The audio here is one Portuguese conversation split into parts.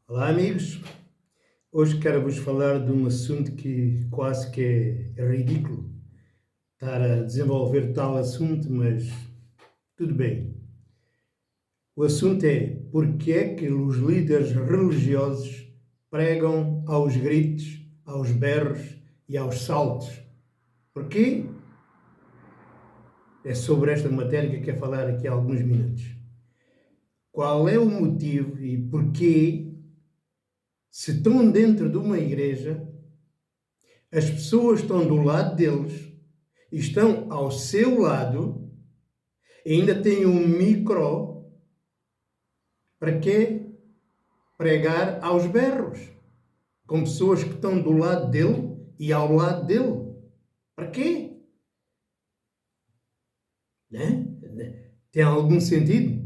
Olá, amigos. Hoje quero-vos falar de um assunto que quase que é ridículo estar a desenvolver tal assunto, mas tudo bem. O assunto é porque é que os líderes religiosos pregam aos gritos, aos berros e aos saltos. Porquê? É sobre esta matéria que eu quero falar aqui há alguns minutos. Qual é o motivo e porquê, se estão dentro de uma igreja, as pessoas estão do lado deles, estão ao seu lado, ainda têm um micro, para quê? Pregar aos berros, com pessoas que estão do lado dele e ao lado dele. Para quê? Né? Tem algum sentido?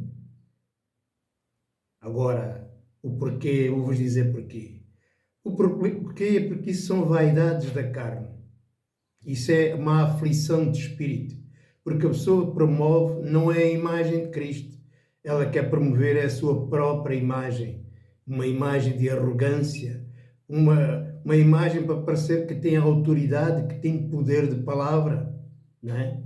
Agora, o porquê, eu vou-vos dizer porquê. O porquê é porque isso são vaidades da carne. Isso é uma aflição de espírito. Porque a pessoa promove não é a imagem de Cristo. Ela quer promover a sua própria imagem. Uma imagem de arrogância. Uma imagem para parecer que tem autoridade, que tem poder de palavra. Não é?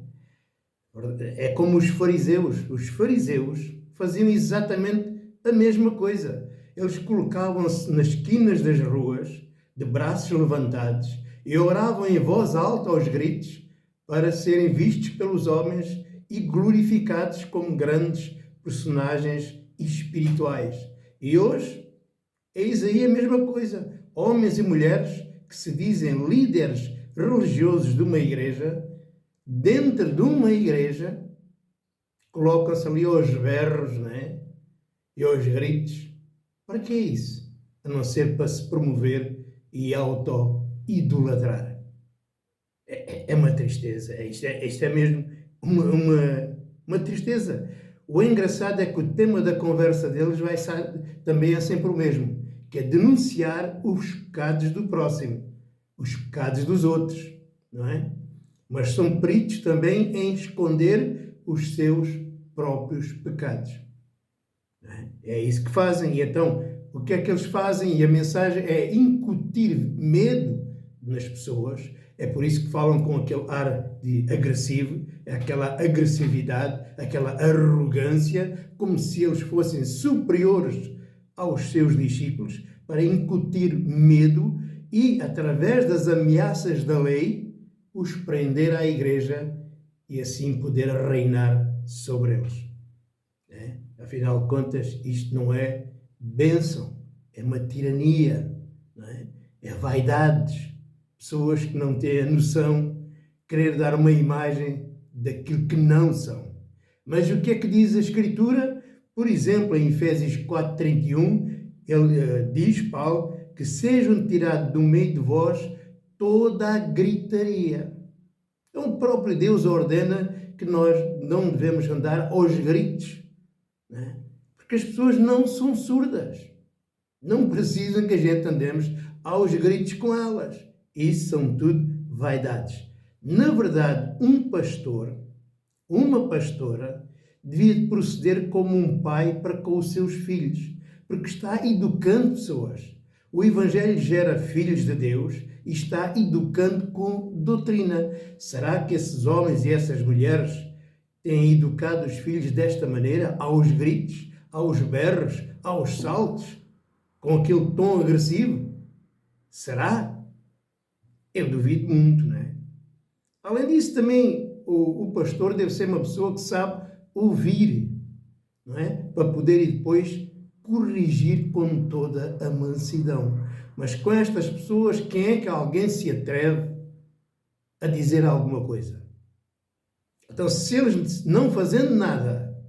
É como os fariseus. Os fariseus faziam exatamente a mesma coisa. Eles colocavam-se nas esquinas das ruas, de braços levantados, e oravam em voz alta aos gritos para serem vistos pelos homens e glorificados como grandes personagens espirituais. E hoje, eis aí a mesma coisa. Homens e mulheres que se dizem líderes religiosos de uma igreja, dentro de uma igreja, colocam-se ali aos berros, né? E aos gritos. Para que é isso? A não ser para se promover e auto-idolatrar. É uma tristeza. Isto é mesmo uma tristeza. O engraçado é que o tema da conversa deles vai ser, também é sempre o mesmo, que é denunciar os pecados do próximo, os pecados dos outros, não é? Mas são peritos também em esconder os seus próprios pecados. É isso que fazem. E então, o que é que eles fazem? E a mensagem é incutir medo nas pessoas. É por isso que falam com aquele ar de agressivo, aquela agressividade, aquela arrogância, como se eles fossem superiores aos seus discípulos, para incutir medo e, através das ameaças da lei, os prender à igreja e assim poder reinar sobre eles. Afinal de contas, isto não é bênção, é uma tirania, não é? É vaidades, pessoas que não têm a noção, querer dar uma imagem daquilo que não são. Mas o que é que diz a Escritura? Por exemplo, em Efésios 4:31, ele diz, Paulo, que sejam tirados do meio de vós toda a gritaria. Então o próprio Deus ordena que nós não devemos andar aos gritos, né? Porque as pessoas não são surdas. Não precisam que a gente andemos aos gritos com elas. Isso são tudo vaidades. Na verdade, um pastor, uma pastora, devia proceder como um pai para com os seus filhos, porque está educando pessoas. O Evangelho gera filhos de Deus e está educando com doutrina. Será que esses homens e essas mulheres têm educado os filhos desta maneira, aos gritos, aos berros, aos saltos, com aquele tom agressivo? Será? Eu duvido muito, não é? Além disso, também o pastor deve ser uma pessoa que sabe ouvir, não é? Para poder e depois corrigir com toda a mansidão. Mas com estas pessoas, quem é que alguém se atreve a dizer alguma coisa? Então, se eles não fazendo nada,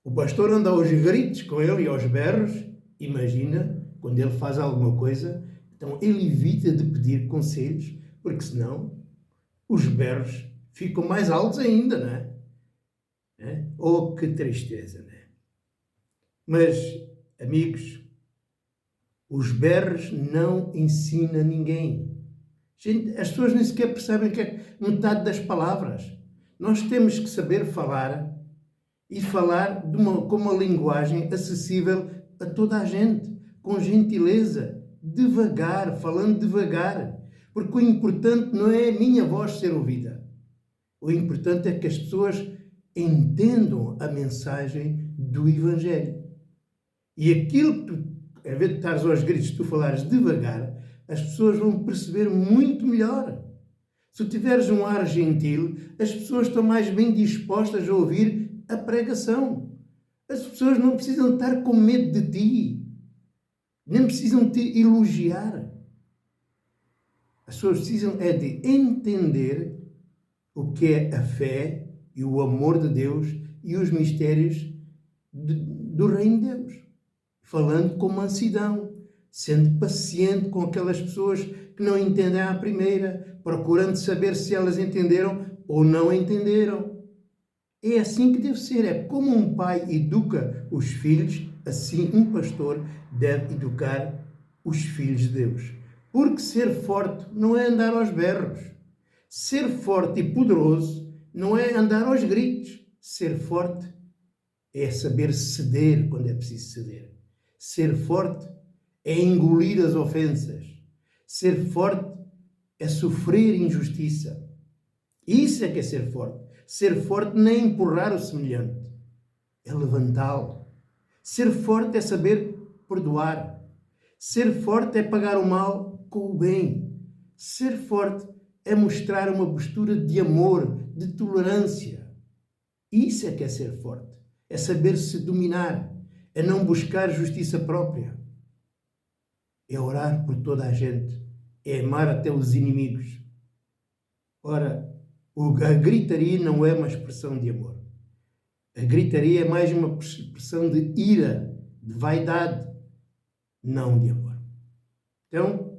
o pastor anda aos gritos com ele e aos berros, imagina, quando ele faz alguma coisa, então ele evita de pedir conselhos, porque senão os berros ficam mais altos ainda, não é? Oh, que tristeza, não é? Mas, amigos, os berros não ensinam ninguém. Gente, as pessoas nem sequer percebem que é metade das palavras. Nós temos que saber falar e falar com uma linguagem acessível a toda a gente. com gentileza, devagar, falando devagar, porque o importante não é a minha voz ser ouvida. O importante é que as pessoas entendam a mensagem do Evangelho. E aquilo que tu, em vez de estares aos gritos, tu falares devagar, as pessoas vão perceber muito melhor. Se tu tiveres um ar gentil, as pessoas estão mais bem dispostas a ouvir a pregação. As pessoas não precisam estar com medo de ti, nem precisam te elogiar. As pessoas precisam é de entender o que é a fé e o amor de Deus e os mistérios do reino de Deus. Falando com mansidão, sendo paciente com aquelas pessoas que não entendem à primeira, procurando saber se elas entenderam ou não entenderam. É assim que deve ser. É como um pai educa os filhos, assim um pastor deve educar os filhos de Deus. Porque ser forte não é andar aos berros. Ser forte e poderoso não é andar aos gritos. Ser forte é saber ceder quando é preciso ceder. Ser forte é engolir as ofensas. Ser forte é sofrer injustiça. Isso é que é ser forte. Ser forte não é empurrar o semelhante, é levantá-lo. Ser forte é saber perdoar. Ser forte é pagar o mal com o bem. Ser forte é mostrar uma postura de amor, de tolerância. Isso é que é ser forte. É saber se dominar, é não buscar justiça própria. É orar por toda a gente, é amar até os inimigos. Ora, a gritaria não é uma expressão de amor. A gritaria é mais uma expressão de ira, de vaidade, não de amor. Então,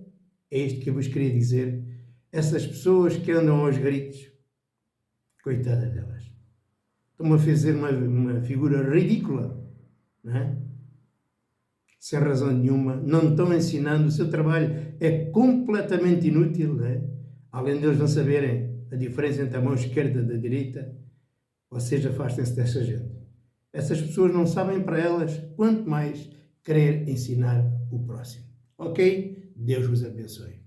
é isto que eu vos queria dizer. Essas pessoas que andam aos gritos, coitadas delas, estão a fazer uma figura ridícula, não é? Sem razão nenhuma, não estão ensinando, o seu trabalho é completamente inútil, não é? Além de eles não saberem a diferença entre a mão esquerda e da direita, vocês afastem-se dessa gente. Essas pessoas não sabem para elas, quanto mais querer ensinar o próximo. Ok? Deus vos abençoe.